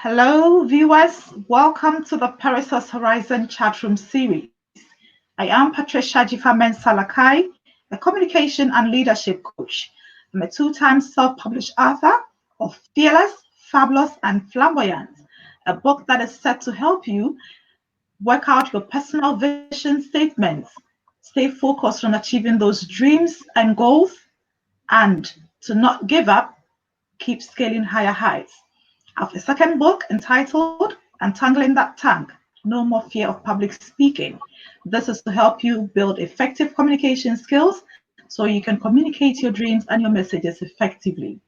Hello, viewers. Welcome to the Perissos Horizon Chatroom series. I am Patricia Jifamen Salakai, a communication and leadership coach. I'm a two-time self-published author of Fearless, Fabulous, and Flamboyant, a book that is set to help you work out your personal vision statements, stay focused on achieving those dreams and goals, and to not give up, keep scaling higher heights. I have a second book entitled Untangling That Tank, No More Fear of Public Speaking. This is to help you build effective communication skills so you can communicate your dreams and your messages effectively.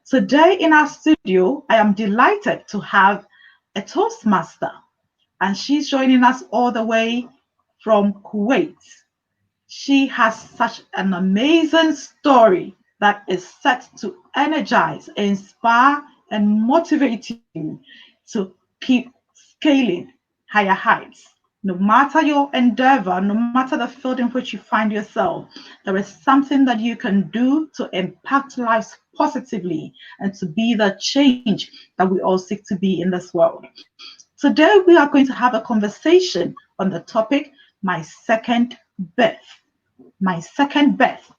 Today in our studio, I am delighted to have a Toastmaster, and she's joining us all the way from Kuwait. She has such an amazing story that is set to energize, inspire, and motivate you to keep scaling higher heights. No matter your endeavor, no matter the field in which you find yourself, there is something that you can do to impact lives positively and to be the change that we all seek to be in this world. Today, we are going to have a conversation on the topic, my second birth. My second birth.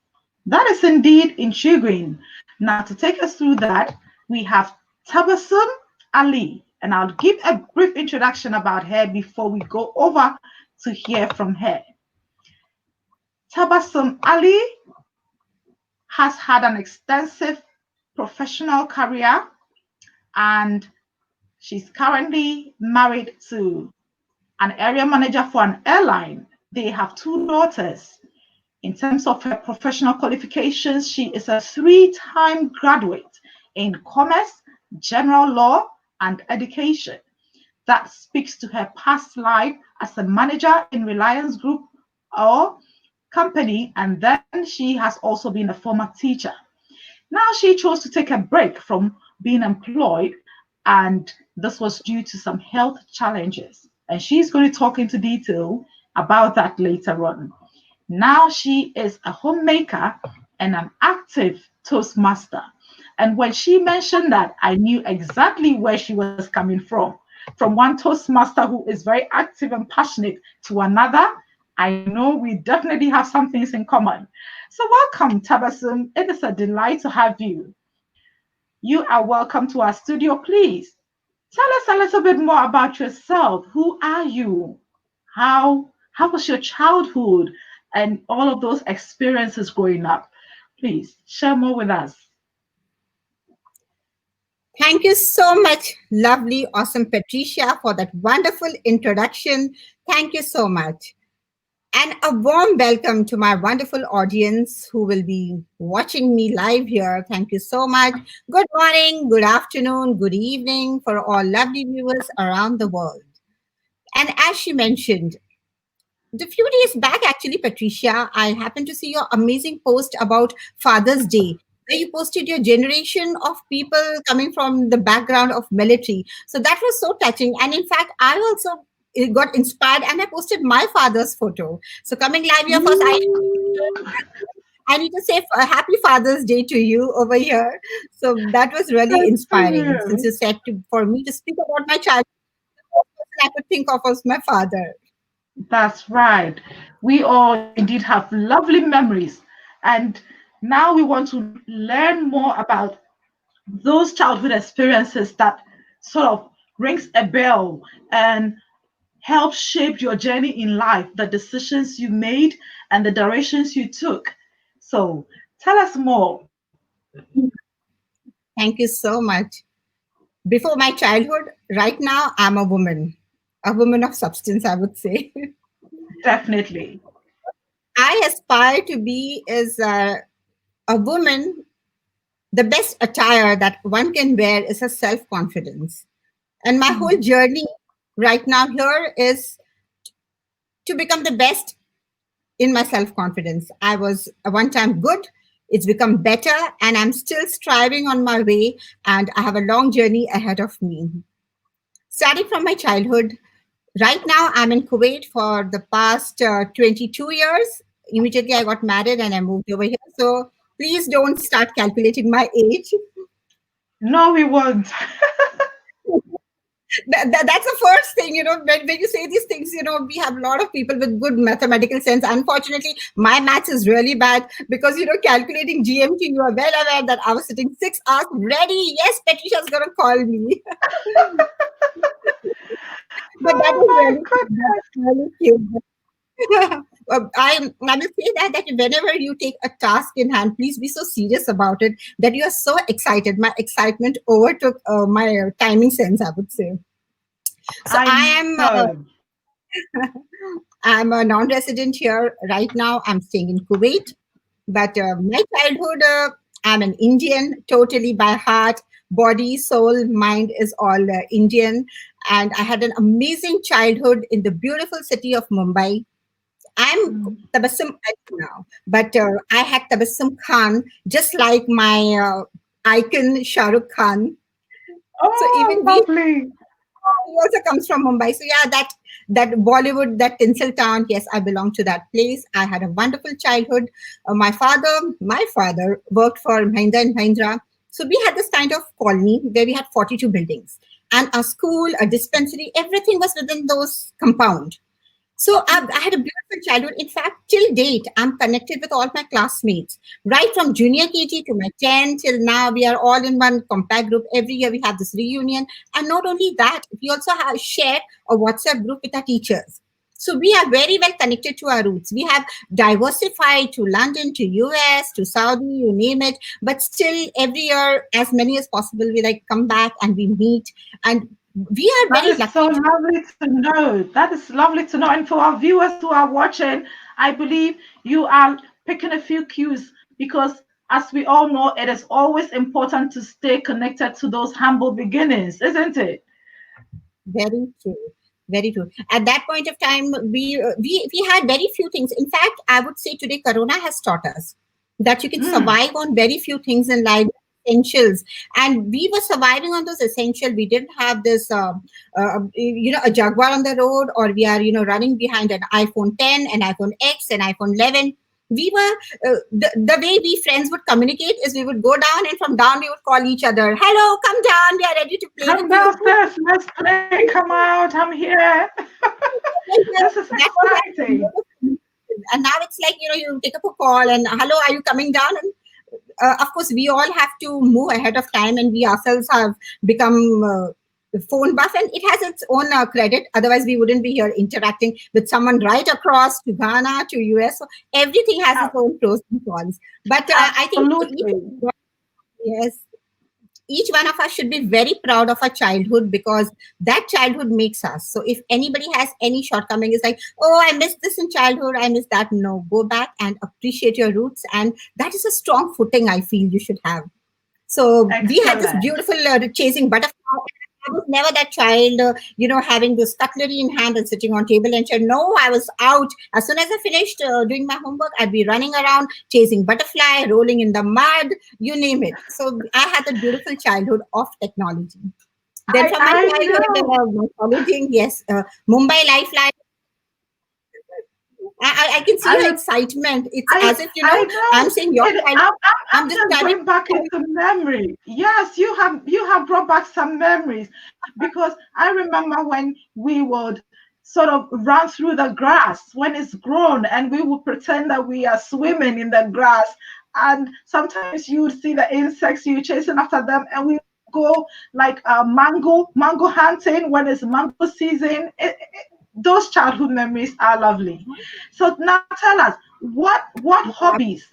That is indeed intriguing. Now, to take us through that, we have Tabassum Ali, and I'll give a brief introduction about her before we go over to hear from her. Tabassum Ali has had an extensive professional career, and she's currently married to an area manager for an airline. They have two daughters. In terms of her professional qualifications, she is a three-time graduate in commerce, general law, and education. That speaks to her past life as a manager in Reliance Group or company, and then she has also been a former teacher. Now she chose to take a break from being employed, and this was due to some health challenges. And she's going to talk into detail about that later on. Now she is a homemaker and an active Toastmaster. And when she mentioned that, I knew exactly where she was coming from. From one Toastmaster who is very active and passionate to another, I know we definitely have some things in common. So welcome, Tabassum. It is a delight to have you. You are welcome to our studio. Please tell us a little bit more about yourself. Who are you? How was your childhood and all of those experiences growing up? Please share more with us. Thank you so much, lovely, awesome Patricia, for that wonderful introduction. Thank you so much. And a warm welcome to my wonderful audience who will be watching me live here. Thank you so much. Good morning, good afternoon, good evening for all lovely viewers around the world. And as she mentioned, the few days back, actually, Patricia, I happened to see your amazing post about Father's Day, where you posted your generation of people coming from the background of military. So that was so touching. And in fact, I also got inspired and I posted my father's photo. So coming live here first, I need to say a happy Father's Day to you over here. So that was really Thank inspiring since you. you said for me to speak about my child, the first person I could think of was my father. That's right. We all indeed have lovely memories. And now we want to learn more about those childhood experiences that sort of rings a bell and help shape your journey in life, the decisions you made and the directions you took. So tell us more. Thank you so much. Before my childhood, right now, I'm a woman of substance, I would say. Definitely. I aspire to be as a woman. The best attire that one can wear is a self confidence. And my whole Mm. journey right now here is to become the best in my self confidence. I was at one time good, it's become better, and I'm still striving on my way, and I have a long journey ahead of me. Starting from my childhood, right now I'm in Kuwait for the past 22 years. Immediately I got married and I moved over here. So please don't start calculating my age. No, we won't. That's the first thing, when you say these things, we have a lot of people with good mathematical sense. Unfortunately, my maths is really bad because, calculating GMT, you are well aware that I was sitting 6 hours ready. Yes, Patricia's going to call me. But that is Oh really, my goodness. that's really cute. I will say that whenever you take a task in hand, please be so serious about it that you are so excited. My excitement overtook my timing sense, I would say. So I know. I'm a non-resident here right now. I'm staying in Kuwait, but my childhood, I'm an Indian, totally by heart, body, soul, mind is all Indian, and I had an amazing childhood in the beautiful city of Mumbai. I'm Mm. Tabassum Ali now, but I had Tabassum Khan, just like my icon Shah Rukh Khan. So Oh, even we lovely. he also comes from Mumbai. So yeah, that Bollywood, that tinsel town. Yes, I belong to that place. I had a wonderful childhood. My father worked for Mahindra and Mahindra. So we had this kind of colony where we had 42 buildings and a school, a dispensary, everything was within those compound. So I had a beautiful childhood. In fact, till date, I'm connected with all my classmates, right from junior KG to my 10 till now. We are all in one compact group. Every year we have this reunion. And not only that, we also have shared a WhatsApp group with our teachers. So we are very well connected to our roots. We have diversified to London, to US, to Saudi, you name it. But still, every year, as many as possible, we like come back and we meet. And we are That very is so lucky to. lovely to know. That is lovely to know. And for our viewers who are watching, I believe you are picking a few cues because, as we all know, it is always important to stay connected to those humble beginnings, isn't it? Very true. Very true. At that point of time, we had very few things. In fact, I would say today, Corona has taught us that you can Mm. survive on very few things in life, essentials, and we were surviving on those essential. We didn't have this, a Jaguar on the road, or we are, running behind an iPhone 10, an iPhone X, an iPhone 11. We were the way we friends would communicate is we would go down, and from down we would call each other, "Hello, come down. We are ready to play with Come you." downstairs, let's play. Come out, I'm here. This is That was our exciting. mode of communication. And now it's like, you take up a call and, "Hello, are you coming down?" And of course, we all have to move ahead of time, and we ourselves have become phone buff, and it has its own credit. Otherwise, we wouldn't be here interacting with someone right across to Ghana, to US. So everything has its A- own pros and cons. But I think Absolutely. yes, each one of us should be very proud of our childhood because that childhood makes us. So if anybody has any shortcoming, it's like, "Oh, I missed this in childhood, I missed that." No, go back and appreciate your roots, and that is a strong footing I feel you should have. So we had this Excellent. beautiful chasing butterfly. I was never that child, having this cutlery in hand and sitting on table and chair. No, I was out. As soon as I finished doing my homework, I'd be running around, chasing butterfly, rolling in the mud, you name it. So I had a beautiful childhood of technology. Then from my I childhood, know. my colleging, yes, Mumbai Lifeline. I can see your I excitement. It's I as if, I I'm know. saying your child. I'm I'm just just telling. going back into memory. Yes, you have brought back some memories because I remember when we would sort of run through the grass when it's grown and we would pretend that we are swimming in the grass. And sometimes you would see the insects, you chasing after them, and we go like mango hunting when it's mango season. Those childhood memories are lovely. So now tell us, what hobbies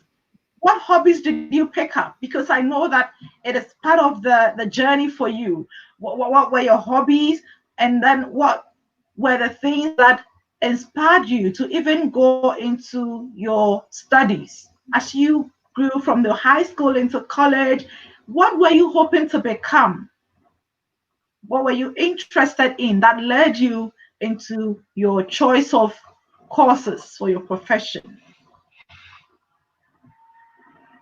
did you pick up? Because I know that it is part of the journey for you. What were your hobbies, and then what were the things that inspired you to even go into your studies as you grew from the high school into college? What were you hoping to become? What were you interested in that led you into your choice of courses for your profession?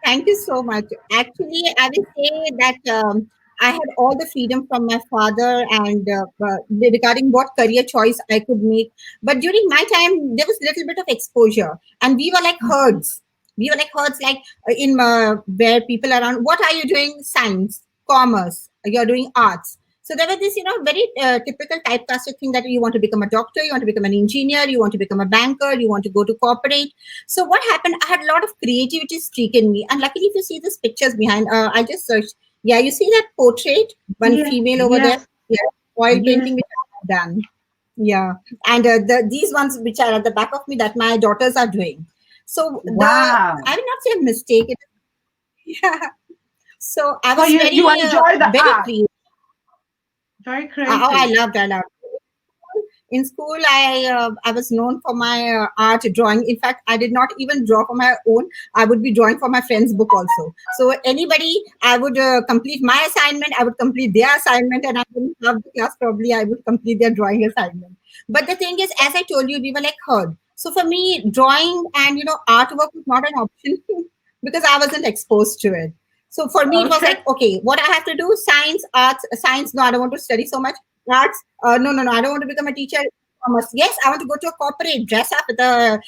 Thank you so much. Actually, I will say that I had all the freedom from my father and regarding what career choice I could make. But during my time, there was little bit of exposure, and we were like herds. We were like herds, like in where people around. What are you doing? Science, commerce. You're doing arts. So there was this, very typical typecasted thing that you want to become a doctor, you want to become an engineer, you want to become a banker, you want to go to corporate. So what happened? I had a lot of creativity streak in me, and luckily, if you see these pictures behind, I just searched. Yeah, you see that portrait, one Yes, female over there. yes, Yeah, oil yes. painting which I have done. Yeah, and these ones which are at the back of me that my daughters are doing. So I Wow. will not say a mistake. Yeah. So I So was you enjoy the very art, creative. very Oh, I creative. loved, I loved. In school, I was known for my art drawing. In fact, I did not even draw for my own. I would be drawing for my friend's book also. So anybody, I would complete my assignment. I would complete their assignment, and I wouldn't have the class. Probably, I would complete their drawing assignment. But the thing is, as I told you, we were like herd. So for me, drawing and artwork was not an option because I wasn't exposed to it. So for me, it was Okay. like, okay, what I have to do, science, arts, science. No, I don't want to study so much. Arts, no, no, no, I don't want to become a teacher. Commerce. Yes, I want to go to a corporate, dress up with a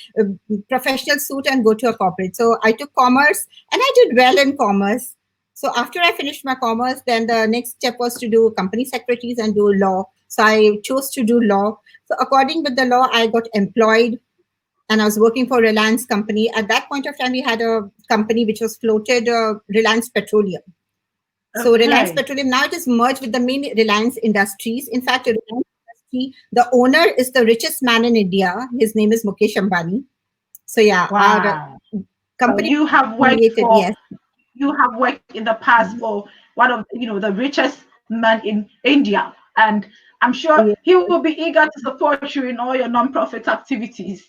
professional suit and go to a corporate. So I took commerce and I did well in commerce. So after I finished my commerce, then the next step was to do company secretaries and do law. So I chose to do law. So according with the law, I got employed and I was working for Reliance company. At that point of time, we had a company which was floated, Reliance Petroleum. So Reliance Okay. Petroleum, now it is merged with the main Reliance Industries. In fact, Reliance Industry, the owner is the richest man in India. His name is Mukesh Ambani. So yeah, our Wow. So company you have worked affiliated, for yes. you have worked in the past for one of the richest men in India, and I'm sure Yes. he will be eager to support you in all your non-profit activities.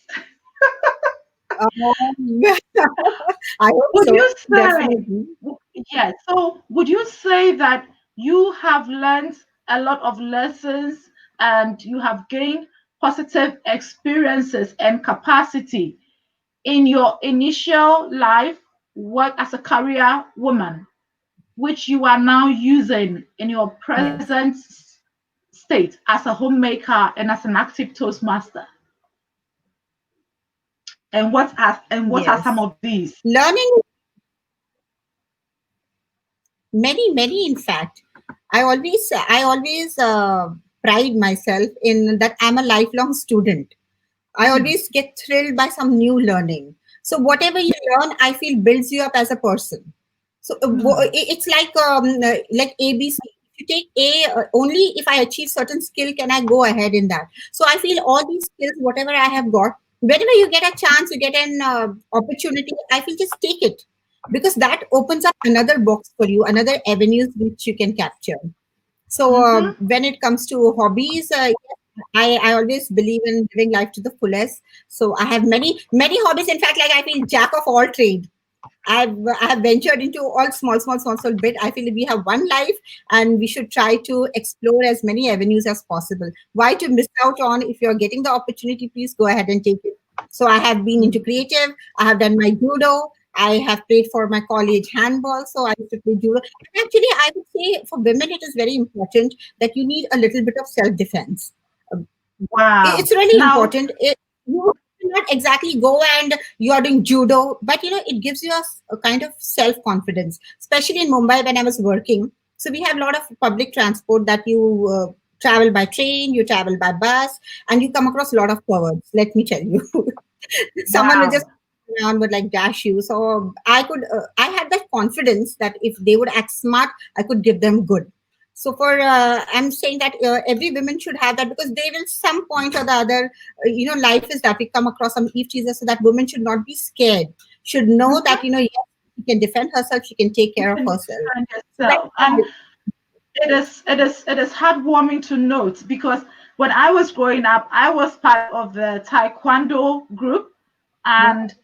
Um, I hope Would so, you say, definitely. yeah, so would you say that you have learned a lot of lessons and you have gained positive experiences and capacity in your initial life work as a career woman, which you are now using in your Yes, present state as a homemaker and as an active Toastmaster? And what are some yes. of these? Learning many, in fact. I always pride myself in that I'm a lifelong student. I Hmm. always get thrilled by some new learning. So whatever you learn, I feel builds you up as a person. So Hmm. it's like ABC. If you take A, only if I achieve certain skill can I go ahead in that. So I feel all these skills, whatever I have got, whenever you get a chance, you get an opportunity, I feel just take it because that opens up another box for you, another avenues which you can capture. So Hmm. when it comes to hobbies, I always believe in living life to the fullest. So I have many hobbies. In fact, like I feel jack of all trade. I have ventured into all small bit. I feel we have one life and we should try to explore as many avenues as possible. Why to miss out on if you're getting the opportunity, please go ahead and take it. So I have been into creative. I have done my judo. I have played for my college handball. So I used to play judo. And actually, I would say for women, it is very important that you need a little bit of self defense. Wow. It's really Now, important. You cannot exactly go and you are doing judo, but it gives you a kind of self confidence, especially in Mumbai when I was working. So we have a lot of public transport that you travel by train, you travel by bus, and you come across a lot of perverts. Let me tell you, someone will just wow. around would like dash you. So I had that confidence that if they would act smart, I could give them good. So for I'm saying that every woman should have that because they will some point or the other, life is that we come across some eve teasers, so that woman should not be scared, should know that Hmm. yes, she can defend herself, she can take You care of can herself. defend So that yourself. And it is heartwarming to note because when I was growing up, I was part of the Taekwondo group, and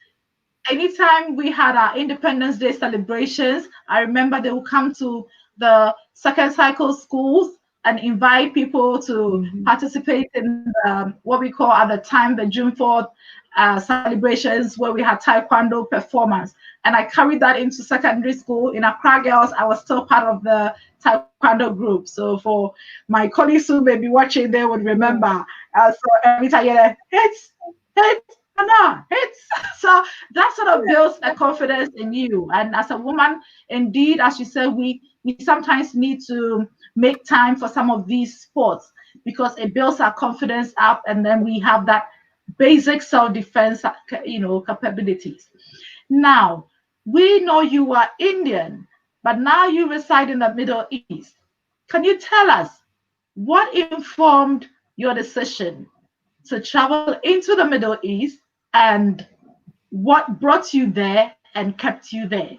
anytime we had our Independence Day celebrations, I remember they would come to the second cycle schools and invite people to Mhm. participate in what we call at the time the June 4th celebrations, where we had Taekwondo performance. And I carried that into secondary school. In Accra Girls, I was still part of the Taekwondo group. So for my colleagues who may be watching, they would remember. So every time you hear hit, hit. No, it's so that sort of builds a confidence in you. And as a woman, indeed, as you said, we sometimes need to make time for some of these sports because it builds our confidence up, and then we have that basic self-defense, capabilities. Now, we know you are Indian, but now you reside in the Middle East. Can you tell us what informed your decision to travel into the Middle East, and what brought you there and kept you there?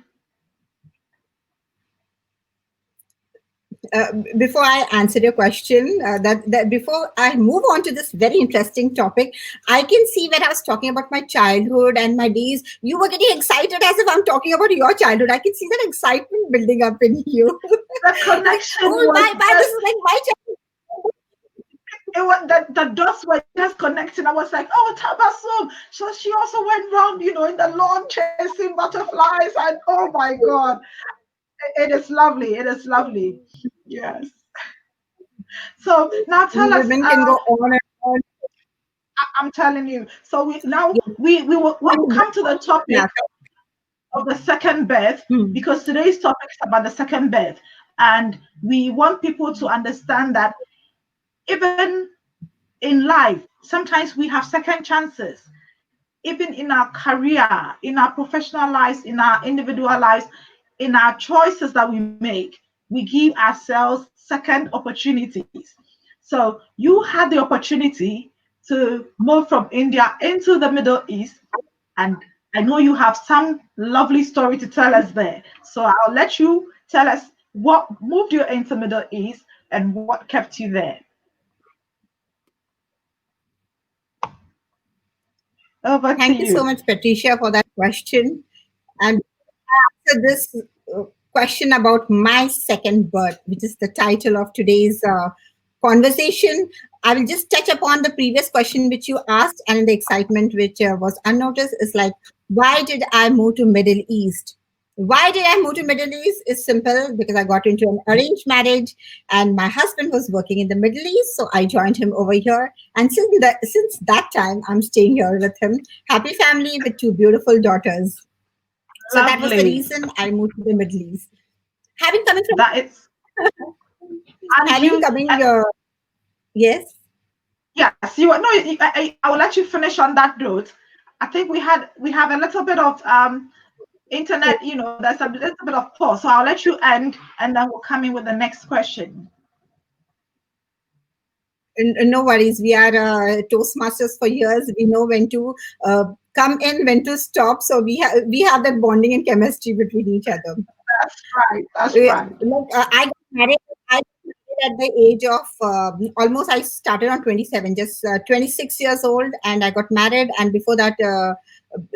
Before I answer your question, that before I move on to this very interesting topic, I can see when I was talking about my childhood and my days, you were getting excited as if I'm talking about your childhood. I can see that excitement building up in you. The Like, connection oh was my, this just, is like my childhood. it was the dots were just connecting. I was like, oh, Tabassum. So she also went round, in the lawn chasing butterflies, and oh my God, it is lovely. It is lovely. Yes. So now tell We us. women can go on and on. I'm telling you. So we now Yes. we will come to the Yeah. topic of the second birth, Hmm. because today's topic is about the second birth, and we want people to understand that even in life, sometimes we have second chances. Even in our career, in our professional lives, in our individual lives, in our choices that we make, we give ourselves second opportunities. So you had the opportunity to move from India into the Middle East, and I know you have some lovely story to tell us there. So I'll let you tell us what moved you into Middle East and what kept you there. Over to Thank you so you. much, Patricia, for that question. And answer this question about my second birth, which is the title of today's conversation. I will just touch upon the previous question which you asked, and the excitement which was unnoticed is like, why did I move to Middle East? Why did I move to Middle East? Is simple because I got into an arranged marriage, and my husband was working in the Middle East, so I joined him over here. And since that time, I'm staying here with him. Happy family with two beautiful daughters. So that was the Lovely. reason I moved to the Middle East. Having coming from That is, and having you, coming yes. yes, you. No, I will let you finish on that note. I think we have a little bit of internet. There's a little bit of pause, so I'll let you end, and then we'll come in with the next question. No worries. We are Toastmasters for years. We know when to come in, when to stop. So we have that bonding and chemistry between each other. That's right. That's right. I got married. I got married at the age of almost. I started on 27, just 26 years old, and I got married. And before that,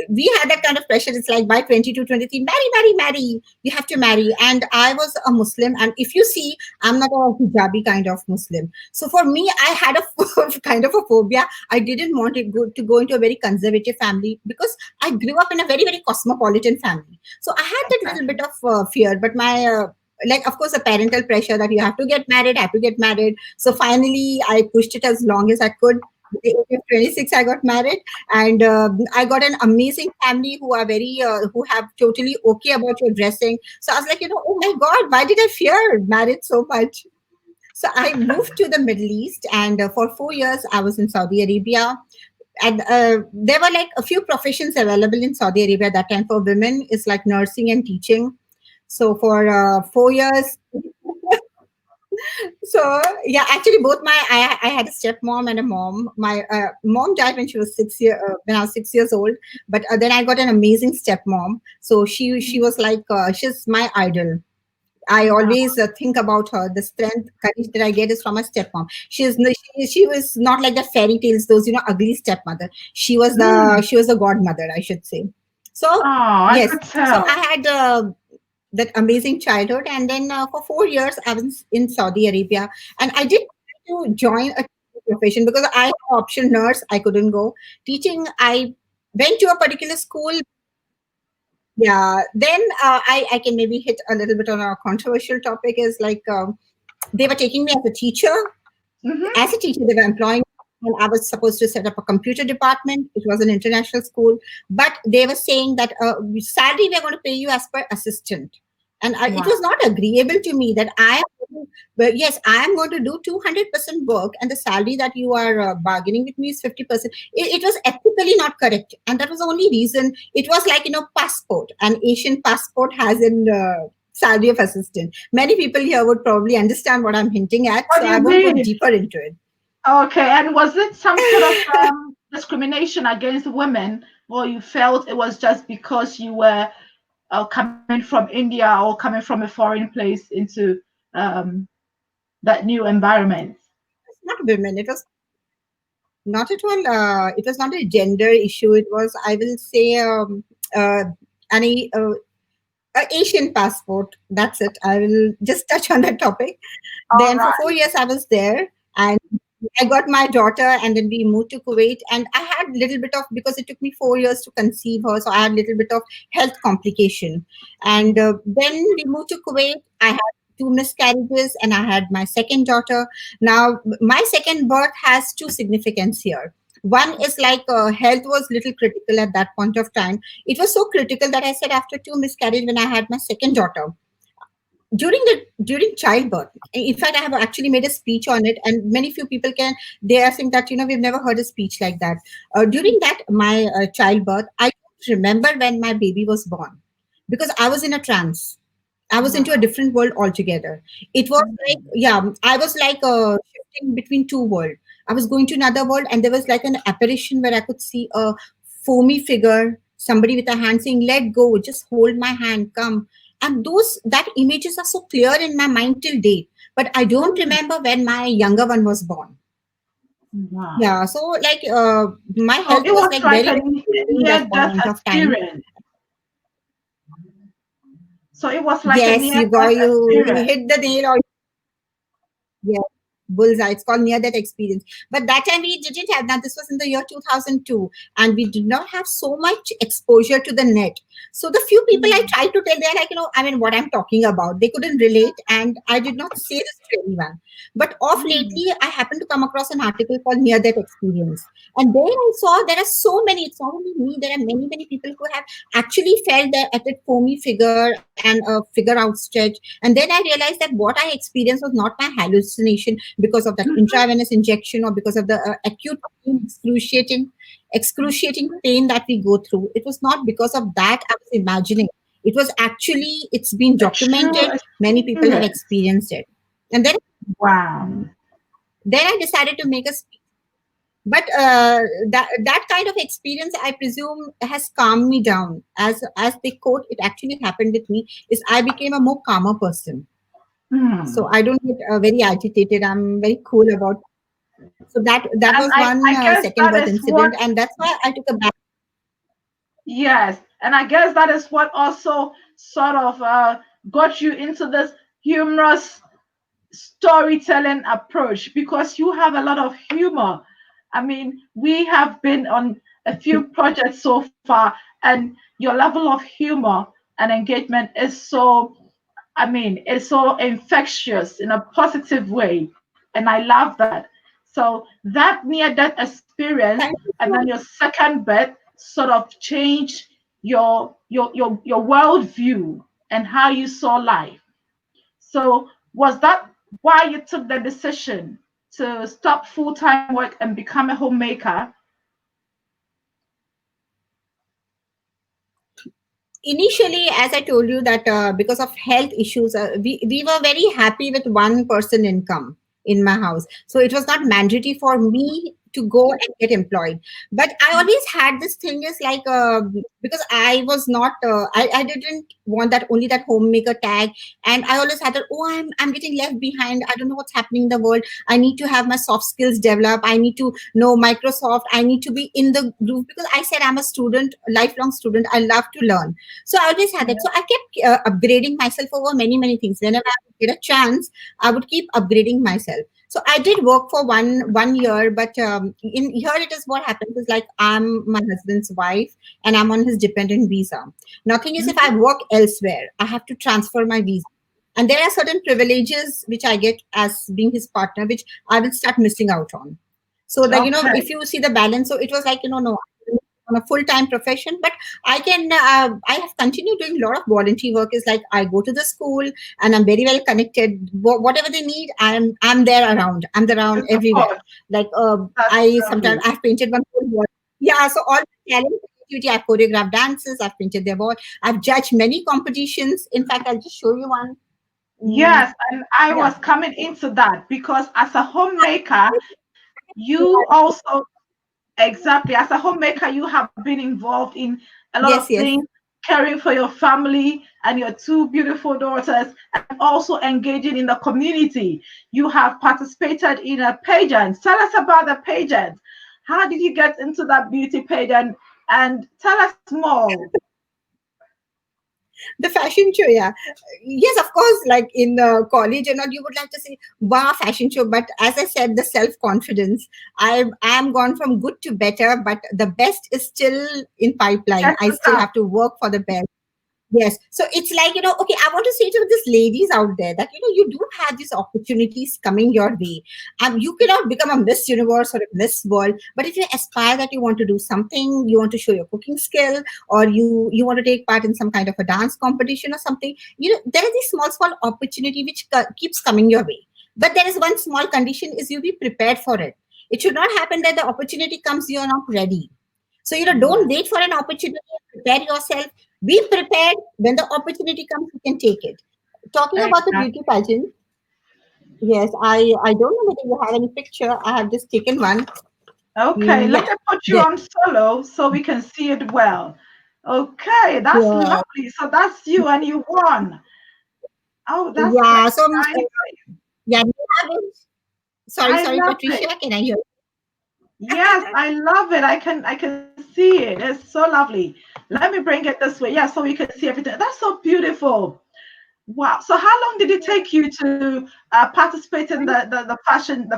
we had that kind of pressure. It's like by 22, 23, marry, marry, marry. You have to marry. And I was a Muslim, and if you see, I'm not a hijabi kind of Muslim. So for me, I had a kind of a phobia. I didn't want to go into a very conservative family because I grew up in a very very cosmopolitan family. So I had that little bit Exactly. of fear, but my like of course the parental pressure that you have to get married, have to get married. So finally, I pushed it as long as I could. At the age of 26, I got married, and I got an amazing family who are very who have totally okay about your dressing. So I was like, oh my god, why did I fear marriage so much? So I moved to the Middle East, and for 4 years I was in Saudi Arabia. And there were like a few professions available in Saudi Arabia at that time for women. It's like nursing and teaching. So for 4 years, so yeah, actually both I had a stepmom and a mom. My mom died when she was when I was 6 years old. But then I got an amazing stepmom. So she was like she's my idol. I Wow. always think about her. The strength, courage that I get is from a stepmom. She was not like the fairy tales, those ugly stepmother. Mm. She was the godmother, I should say. Oh, So I yes, could so tell. I had that amazing childhood, and then for 4 years I was in Saudi Arabia, and I did try to join a teaching profession because I had option nurse. I couldn't go teaching. I went to a particular school. Yeah, then I can maybe hit a little bit on a controversial topic is like they were taking me as a teacher. Hmm. As a teacher, they were employing. and I was supposed to set up a computer department. It was an international school, but they were saying that salary we are going to pay you as per assistant, and it Wow. was not agreeable to me that I am. But yes, I am going to do 200% work, and the salary that you are bargaining with me is 50%. It was ethically not correct, and that was the only reason. It was like, passport. An Asian passport has an salary of assistant. Many people here would probably understand what I'm hinting at, What so do I you won't go mean? deeper into it. Okay, and was it some sort of discrimination against women, or you felt it was just because you were coming from India or coming from a foreign place into um, that new environment? It's not women. It was not at all. It was not a gender issue. It was, I will say, uh, an Asian passport. That's it. I will just touch on that topic. All Then for right. 4 years I was there, and I got my daughter, and then we moved to Kuwait. And I had little bit of, because it took me 4 years to conceive her, so I had little bit of health complication. And then we moved to Kuwait. I had two miscarriages, and I had my second daughter. Now my second birth has two significance here. One is like health was little critical at that point of time. It was so critical that I said, after two miscarriage, when I had my second daughter, during childbirth, in fact I have actually made a speech on it, and many few people can, they are saying that, we've never heard a speech like that. During that my childbirth, I don't remember when my baby was born, because I was in a trance. I was into a Wow. different world altogether. It was like, yeah, I was like shifting between two worlds. I was going to another world, and there was like an apparition where I could see a foamy figure, somebody with a hand saying, "Let go, just hold my hand, come." And those that images are so clear in my mind till date. But I don't Mm, remember when my younger one was born. wow. Yeah, so like my So health it was was like like very a during that near-death point of time. experience. So it was like a Yes, you go, near-death you experience. hit the nail. Yeah, bullseye. It's called near that experience. But that time we didn't have that. This was in the year 2002, and we did not have so much exposure to the net. So the few people I Mm, tried to tell, they're like, I mean, what I'm talking about. They couldn't relate, and I did not say this to anyone. But of mm, lately, I happened to come across an article called Near That Experience. And there I saw there are so many, it's not only me, there are many, many people who have actually felt that at that foamy figure and a figure outstretched. And then I realized that what I experienced was not my hallucination because of that mhm, intravenous injection, or because of the acute pain, excruciating pain that we go through. It was not because of that I was imagining. It was actually, it's been a true documented. Many people have experience. experienced it. And Wow. then I decided to make a speech. But that kind of experience, I presume, has calmed me down. As they quote, it actually happened with me. Is I became a more calmer person. So Hmm. I don't get very agitated. I'm very cool about. So that was And one I guess second that birth is incident, what, and that's why I took a back. yes, and I guess that is what also sort of got you into this humorous storytelling approach, because you have a lot of humor. I mean, we have been on a few projects so far, and your level of humor and engagement is so, I mean, it's so infectious in a positive way. And I love that. So that near death experience Thank you and so then your second bit sort of changed your worldview and how you saw life. So was that why you took the decision to stop full-time work and become a homemaker? initially, as I told you, that because of health issues, we were very happy with one person income in my house, so it was not mandatory for me to go and get employed. But I always had this thing is like, because I was not I didn't want that only that homemaker tag. And I always had that, oh, I'm getting left behind, I don't know what's happening in the world, I need to have my soft skills develop, I need to know Microsoft, I need to be in the group, because I said I'm a student, lifelong student, I love to learn. So I always had that. So I kept upgrading myself over many, many things. Whenever I would get a chance, I would keep upgrading myself. So I did work for one year, but in here it is what happens is like, I'm my husband's wife and I'm on his dependent visa. Nothing is, if I Mhm. work elsewhere, I have to transfer my visa. And there are certain privileges which I get as being his partner, which I will start missing out on. So that, Okay. if you see the balance, so it was like, no, on a full-time profession, but I have continued doing a lot of volunteer work. Is like I go to the school and I'm very well connected. Whatever they need, I'm there around. I'm there around Yes, of everywhere. course. Like That's I sometimes lovely. I've painted one whole wall. Yeah, so all the talent, creativity, I've choreographed dances, I've painted their wall, I've judged many competitions. In fact, I'll just show you one. Mm, Yes, and I yeah. was coming into that because as a homemaker, you also exactly as a homemaker, you have been involved in a lot of Yes, yes. things, caring for your family and your two beautiful daughters, and also engaging in the community. You have participated in a pageant. Tell us about the pageant. How did you get into that beauty pageant? And tell us more. The fashion show, yeah. Yes, of course, like in college and all, you would like to say, wow, fashion show. But as I said, the self-confidence, I am gone from good to better, but the best is still in pipeline. Yet I to still come. have to work for the best. Yes. So it's like, okay, I want to say to these ladies out there that, you do have these opportunities coming your way. You cannot become a Miss Universe or a Miss World, but if you aspire that you want to do something, you want to show your cooking skill, or you want to take part in some kind of a dance competition or something, there is this small opportunity which keeps coming your way. But there is one small condition is you be prepared for it. It should not happen that the opportunity comes, you're not ready. So, don't Yes. wait for an opportunity, prepare yourself, be prepared. When the opportunity comes, you can take it. Talking about the beauty Exactly. pageant, yes, I don't know whether you have any picture. I have just taken one. Okay, let Yeah, me put you there. on solo so we can see it well. Okay, that's Yeah, lovely. So that's you and you won. Oh, that's yeah. So, I yeah, do you have it? I Sorry, love Patricia, it. can I hear? Yes, I love it. I can see it. It's so lovely. Let me bring it this way. Yeah, so we can see everything. That's so beautiful. Wow. So how long did it take you to participate in the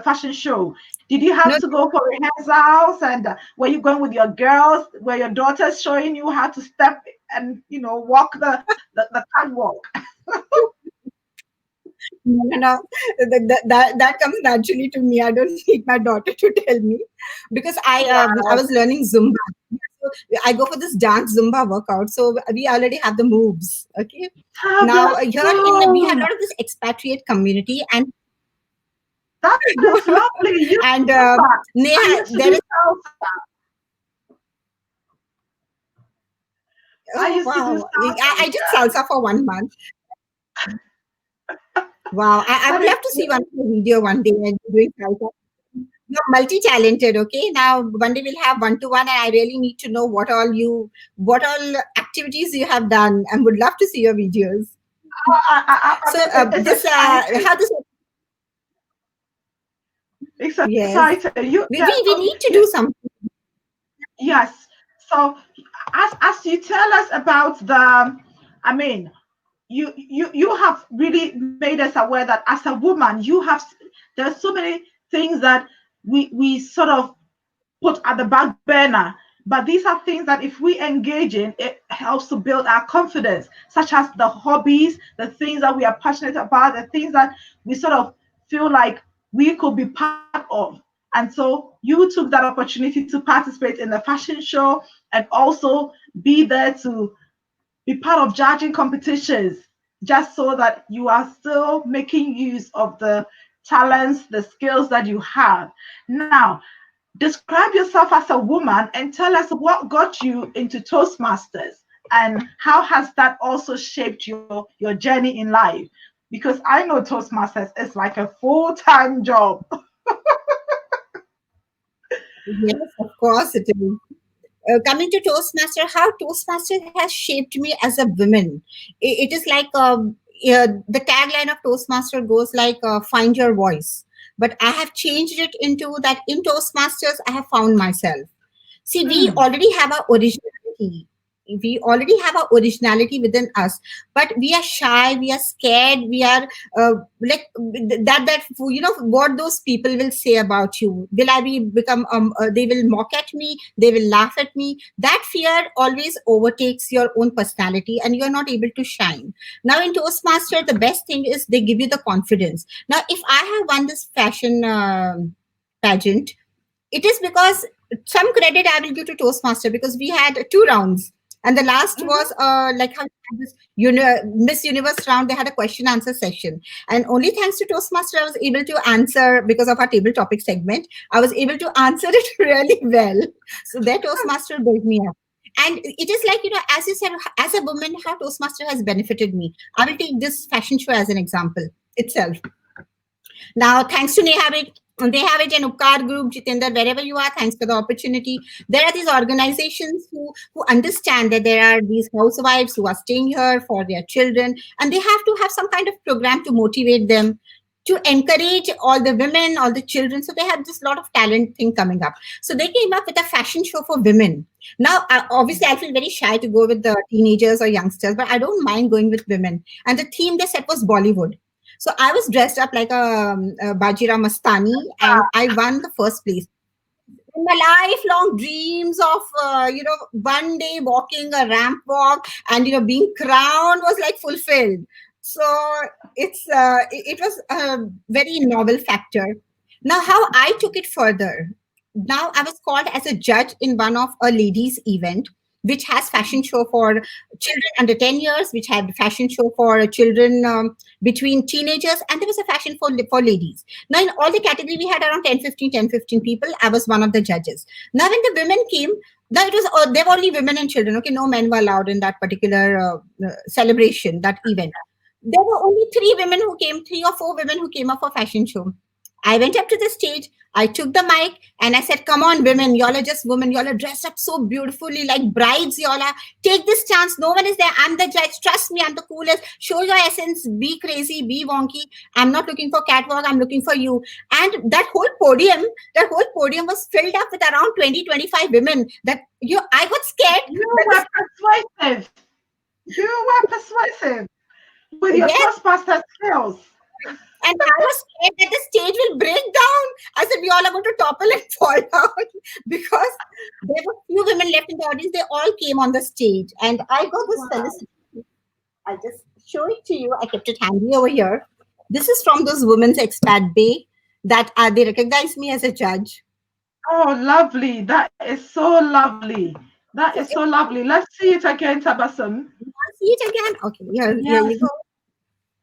fashion show? Did you have No, to go for rehearsals and were you going with your girls? Were your daughters showing you how to step and walk the catwalk? no. That comes naturally to me. I don't need my daughter to tell me because I Wow. was learning Zumba. So I go for this dance Zumba workout. So we already have the moves. Okay. Now here in we have a Tabassum. lot of this expatriate community, and That's lovely. You and salsa. I Neha, used to there do is. salsa. I Oh used to do wow! I salsa. did Yeah. salsa for 1 month. Wow! I That would is love to see one video one day when you're doing salsa. You're multi-talented. Okay, now one day we'll have one-to-one, and I really need to know what all activities you have done, and would love to see your videos. I So mean, it's this exciting. how this It's yes, exciting. You we, yeah. we we So need to yeah, do something. yes. So as you tell us about I mean, you have really made us aware that as a woman, there's so many things that we sort of put at the back burner. But these are things that if we engage in, it helps to build our confidence, such as the hobbies, the things that we are passionate about, the things that we sort of feel like we could be part of. And so you took that opportunity to participate in the fashion show and also be there to be part of judging competitions, just so that you are still making use of the talents, the skills that you have. Now, describe yourself as a woman and tell us what got you into Toastmasters and how has that also shaped your journey in life? Because I know Toastmasters is like a full-time job. Yes, of course it is. Coming to Toastmaster, how Toastmaster has shaped me as a woman. It is like the tagline of Toastmaster goes like "Find your voice," but I have changed it into that in Toastmasters I have found myself. See, we Mm, already have our originality. We already have our originality within us, but we are shy, we are scared, we are like that what those people will say about you. Will I be become they will mock at me, they will laugh at me. That fear always overtakes your own personality and you're not able to shine. Now in Toastmaster, the best thing is they give you the confidence. Now if I have won this fashion pageant, it is because some credit I will give to Toastmaster, because we had two rounds. And the last Mhm. was like how this Miss Universe round, they had a question answer session. And only thanks to Toastmaster, I was able to answer, because of our table topic segment, I was able to answer it really well. So that Toastmaster built me up. And it is like, as you said, as a woman, how Toastmaster has benefited me. I will take this fashion show as an example itself. Now, thanks to they have it in Upkar group, Jitendra, wherever you are, thanks for the opportunity. There are these organizations who understand that there are these housewives who are staying here for their children, and they have to have some kind of program to motivate them, to encourage all the women, all the children. So they have this lot of talent thing coming up. So they came up with a fashion show for women. Now, obviously, I feel very shy to go with the teenagers or youngsters, but I don't mind going with women. And the theme they set was Bollywood. So I was dressed up like a Bajira Mastani, and I won the first place. In my lifelong dreams of one day walking a ramp walk and being crowned was like fulfilled. So it was a very novel factor. Now, how I took it further. Now I was called as a judge in one of a ladies event, which has fashion show for children under 10 years, which had fashion show for children between teenagers, and there was a fashion for ladies. Now, in all the category, we had around 10, 15 people. I was one of the judges. Now, when the women came, now it was there were only women and children. Okay, no men were allowed in that particular celebration, that event. There were only three women who came, three or four women who came up for fashion show. I went up to the stage, I took the mic, and I said, "Come on, women, y'all are just women. Y'all are dressed up so beautifully like brides. Y'all are, take this chance. No one is there. I'm the judge. Trust me, I'm the coolest. Show your essence. Be crazy, be wonky. I'm not looking for catwalk. I'm looking for you." And that whole podium was filled up with around 20, 25 women. I got scared. You were persuasive. You were persuasive with your Yes. Toastmaster skills. And I was scared that the stage will break down. I said, we all are going to topple and fall down because there were few women left in the audience. They all came on the stage. And I got this felicity. I'll just show it to you. I kept it handy over here. This is from those Women's Expat Bay that they recognized me as a judge. Oh, lovely. That is so lovely. That So is so lovely. Let's see it again, Tabassum. if you want to see it again, okay, here Yes, you go.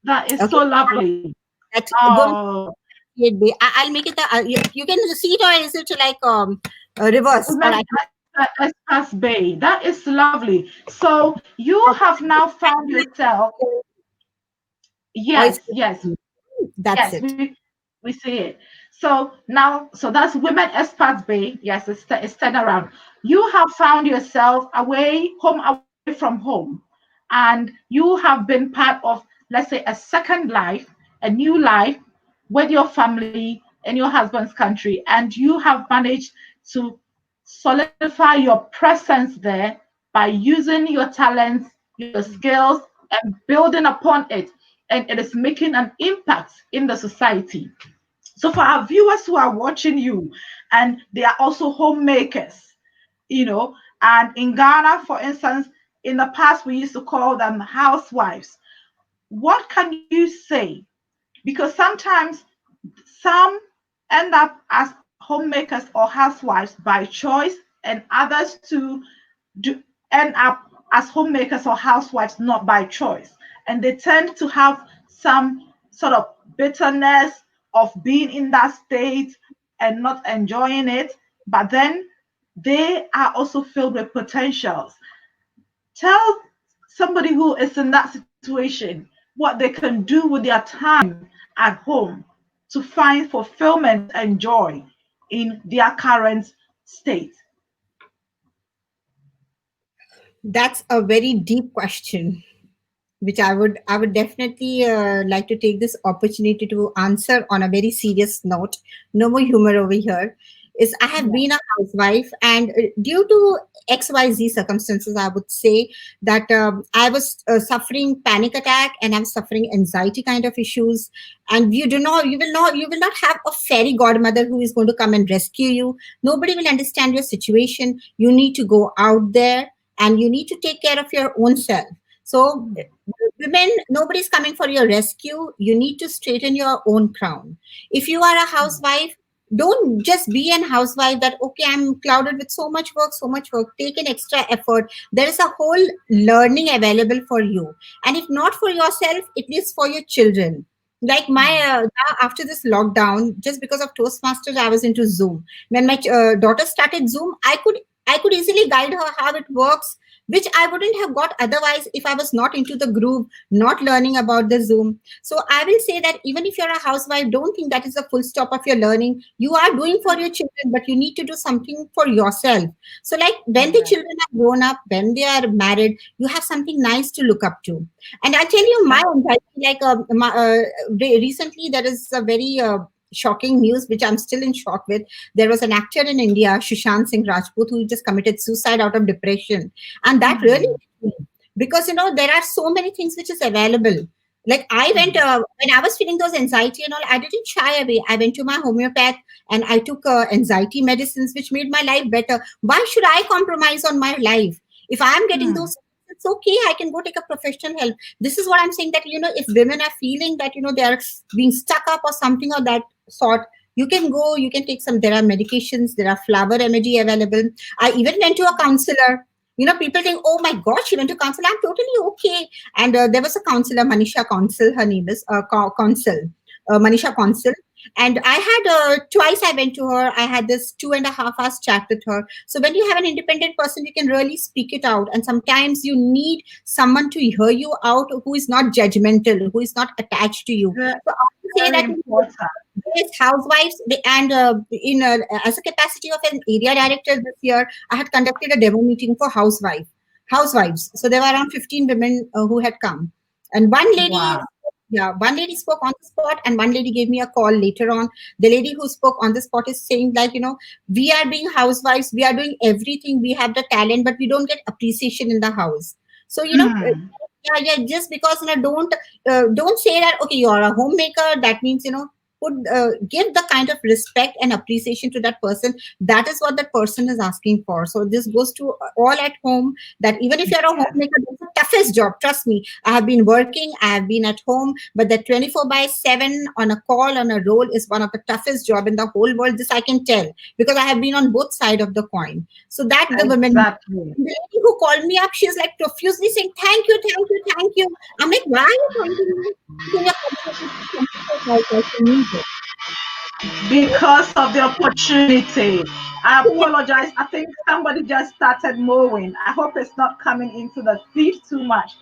that is Okay. so lovely. That Women's Oh, Expat Bay. I'll make it, you can see it, or is it like reverse? Or Women's I can, Espas Bay. That is lovely. So you have now found yourself. or is Yes, yes, that's yes. it. We see it. So now, so that's Women Experts Bay. Yes, it's turn around. You have found yourself away from home, and you have been part of, let's say, a second life, a new life with your family in your husband's country, and you have managed to solidify your presence there by using your talents, your skills, and building upon it. And it is making an impact in the society. So for our viewers who are watching you, and they are also homemakers, and in Ghana, for instance, in the past we used to call them housewives. What can you say? Because sometimes some end up as homemakers or housewives by choice, and others too do end up as homemakers or housewives not by choice. And they tend to have some sort of bitterness of being in that state and not enjoying it. But then they are also filled with potentials. Tell somebody who is in that situation what they can do with their time at home to find fulfillment and joy in their current state. That's a very deep question, which I would definitely like to take this opportunity to answer on a very serious note. No more humor over here. Is I have Yeah. been a housewife, and due to XYZ circumstances, I would say that I was suffering panic attack, and I'm suffering anxiety kind of issues. And you will not have a fairy godmother who is going to come and rescue you. Nobody will understand your situation. You need to go out there, and you need to take care of your own self. So women, nobody's coming for your rescue. You need to straighten your own crown. If you are a housewife, Don't just be an housewife that, okay, I'm clouded with so much work, so much work. Take an extra effort. There is a whole learning available for you. And if not for yourself, it is for your children. Like now after this lockdown, just because of Toastmasters, I was into Zoom. When my daughter started Zoom, I could easily guide her how it works, which I wouldn't have got otherwise if I was not into the groove, not learning about the Zoom. So I will say that even if you're a housewife, don't think that is a full stop of your learning. You are doing for your children, but you need to do something for yourself. So, like when the Yeah. children are grown up, when they are married, you have something nice to look up to. And I'll tell you my That, anxiety. Like recently, there is a very shocking news, which I'm still in shock with. There was an actor in India, Sushant Singh Rajput, who just committed suicide out of depression, and that really mm, hit me. Because there are so many things which is available. Like I went mm, when I was feeling those anxiety and all, I didn't shy away. I went to my homeopath and I took anxiety medicines, which made my life better. Why should I compromise on my life? If I'm getting mm, those, it's okay. I can go take a professional help. This is what I'm saying, that if women are feeling that they are being stuck up or something of that sort, you can go. You can take some. There are medications. There are flower remedy available. I even went to a counselor. People think, oh my God, she went to counselor. I'm totally okay. And there was a counselor, Manisha Council, her name is Manisha Council. And I had twice I went to her. I had this 2.5 hours chat with her. So when you have an independent person, you can really speak it out. And sometimes you need someone to hear you out who is not judgmental, who is not attached to you. ve- So I would say very that important. yes, housewives, and in as a capacity of an area director this year, I had conducted a demo meeting for housewives. So there were around 15 women who had come, and Wow. one lady spoke on the spot, and one lady gave me a call later on. The lady who spoke on the spot is saying, like, we are being housewives, we are doing everything, we have the talent, but we don't get appreciation in the house. So Mm, yeah, yeah, just because don't say that, okay, you're a homemaker, that means put give the kind of respect and appreciation to that person. That is what that person is asking for. So this goes to all at home, that even if you're a yes, homemaker, that's the toughest job, trust me. I have been working, I have been at home, but the 24 by 7 on a call, on a role, is one of the toughest job in the whole world. This I can tell, because I have been on both side of the coin. So that the women, exactly. the lady who called me up, she's like profusely saying, thank you, thank you, thank you. I'm like, why are you thanking me? She said, "You're committed to something so nice, I can use it." Because of the opportunity. I apologize. I think somebody just started mowing. I hope it's not coming into the feed too much.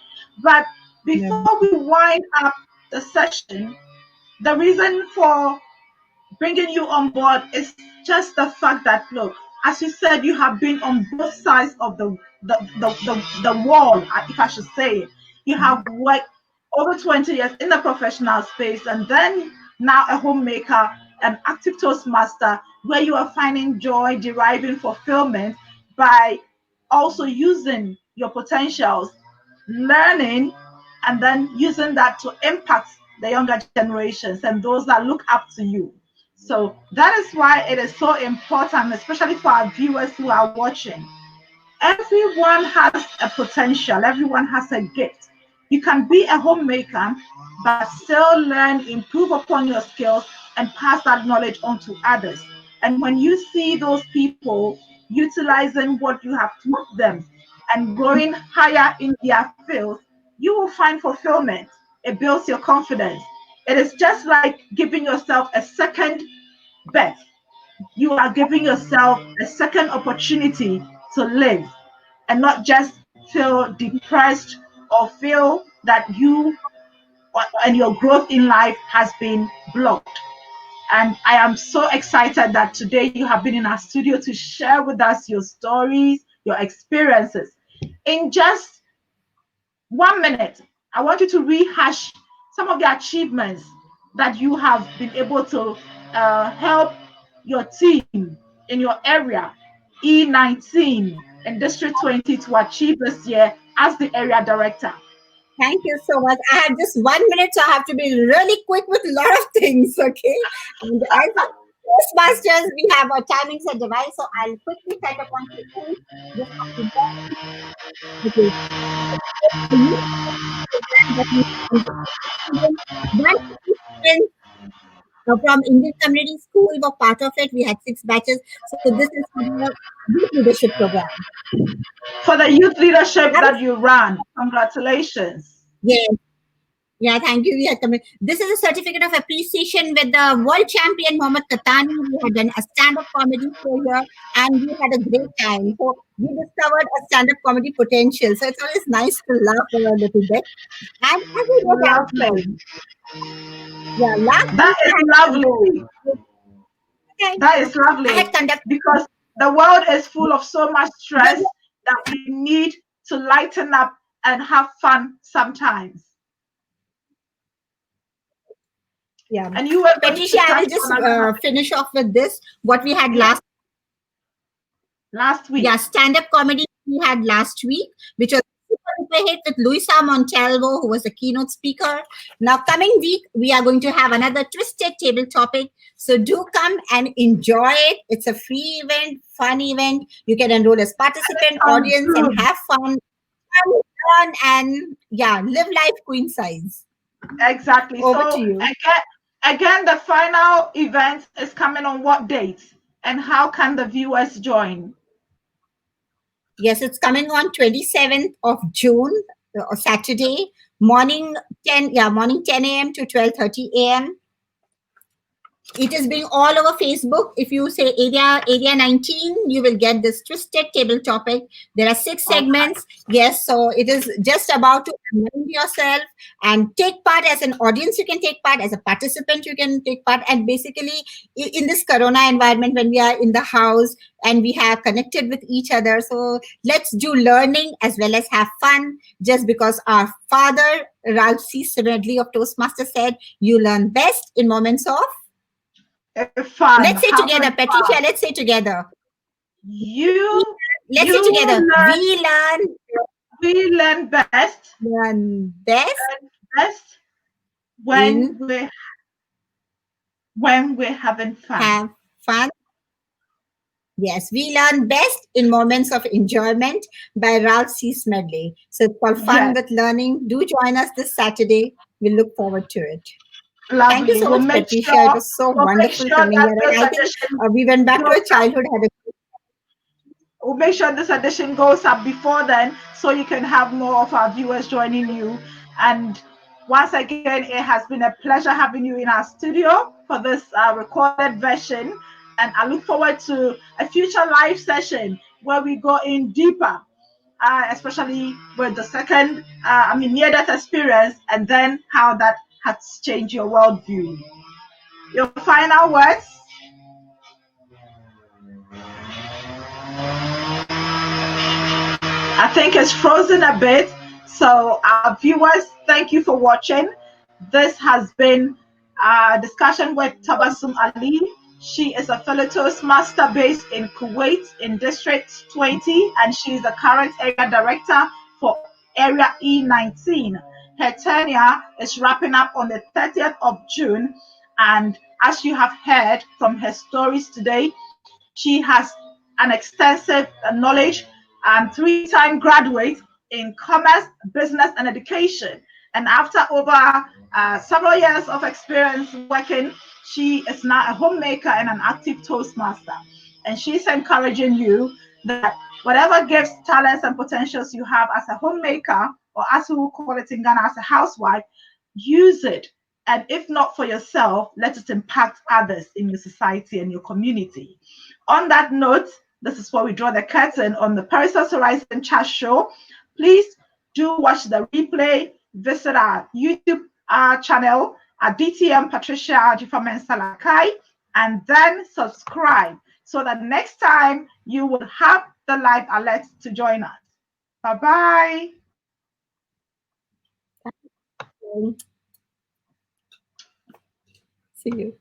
But Yeah. before we wind up the session, the reason for bringing you on board is just the fact that, look, as you said, you have been on both sides of the wall, if I should say it. You have worked over 20 years in the professional space, and then now a homemaker, an active toastmaster, where you are finding joy, deriving fulfillment by also using your potentials, learning, and then using that to impact the younger generations and those that look up to you. So that is why it is so important, especially for our viewers who are watching. Everyone has a potential, everyone has a gift. You can be a homemaker, but still learn, improve upon your skills, and pass that knowledge on to others. And when you see those people utilizing what you have taught them and going higher in their fields, you will find fulfillment. It builds your confidence. It is just like giving yourself a second birth. You are giving yourself a second opportunity to live and not just feel depressed or feel that you and your growth in life has been blocked. And I am so excited that today you have been in our studio to share with us your stories, your experiences. In just 1 minute, I want you to rehash some of the achievements that you have been able to help your team in your area, E19 in District 20, to achieve this year as the area director. Thank you so much. I have just 1 minute, so I have to be really quick with a lot of things, okay? And as Toastmasters, we have our timings and device, so I'll quickly set up on two things. Just have to go. Okay. So you program that you can do. One from Indian Community School were part of it. We had 6 batches. So this is for the youth leadership program. For the youth leadership That that was, you ran. Congratulations. yeah, yeah, thank you. We had this is a certificate of appreciation with the world champion Mohammed Katani. We had done a stand-up comedy show here, and we had a great time. So we discovered a stand-up comedy potential. So it's always nice to laugh a little bit. And as we were Lovely. dancing, yeah, last That week is lovely. thank That you. is I had lovely conducted. because the world is full of so much Yeah, stress that we need to lighten up and have fun sometimes. yeah. And you were going Patricia, to I touch will just on another finish off with this. What we had yeah, last, last yeah, week. stand-up comedy we had last week, which was super duper hit with Luisa Montalvo, who was the keynote speaker. Now, coming week, we are going to have another twisted table topic. So do come and enjoy it. It's a free event, fun event. You can enroll as participant, Sounds audience, and good. have fun, and yeah, live life queen size. Exactly. Over to So you. again, the final event is coming on what date? And how can the viewers join? Yes, it's coming on 27th of June, Saturday, morning 10 a.m. to 12:30 a.m. It is being all over Facebook. If you say area 19, you will get this twisted table topic. There are 6 segments. Yes, so it is just about to unwind yourself and take part as an audience. You can take part as a participant. You can take part, and basically in this Corona environment, when we are in the house and we have connected with each other, so let's do learning as well as have fun. Just because our father Ralph C. Smedley of Toastmasters said, "You learn best in moments of." Fun, Let's say together, having Patricia. fun. Let's say together. You Let's say you together. learn we learn Learn best best when in we're having fun. have fun. Yes, we learn best in moments of enjoyment by Ralph C. Smedley. So it's called Fun Yes, with Learning. Do join us this Saturday. We look forward to it. Thank you lovely. so much, Patricia. It was so We'll make wonderful sure coming that here. this And I think edition we went back to goes a childhood, had a we'll make sure this edition goes up before then so you can have more of our viewers joining you. And once again, it has been a pleasure having you in our studio for this recorded version. And I look forward to a future live session where we go in deeper, especially with the second, near death experience, and then how that has changed your worldview. Your final words? I think it's frozen a bit. So, our viewers, thank you for watching. This has been a discussion with Tabassum Ali. She is a fellow Toastmaster based in Kuwait in District 20, and she is the current area director for Area E19. Her tenure is wrapping up on the 30th of June, and as you have heard from her stories today, she has an extensive knowledge and three-time graduate in commerce, business, and education. And after over several years of experience working, she is now a homemaker and an active Toastmaster. And she's encouraging you that whatever gifts, talents, and potentials you have as a homemaker, or as we will call it in Ghana, as a housewife, use it. And if not for yourself, let it impact others in your society and your community. On that note, this is where we draw the curtain on the Perissos Horizon Chat Show. Please do watch the replay. Visit our YouTube channel at DTM Patricia Jifamen Salakai, and then subscribe so that next time you will have the live alert to join us. Bye bye. see you.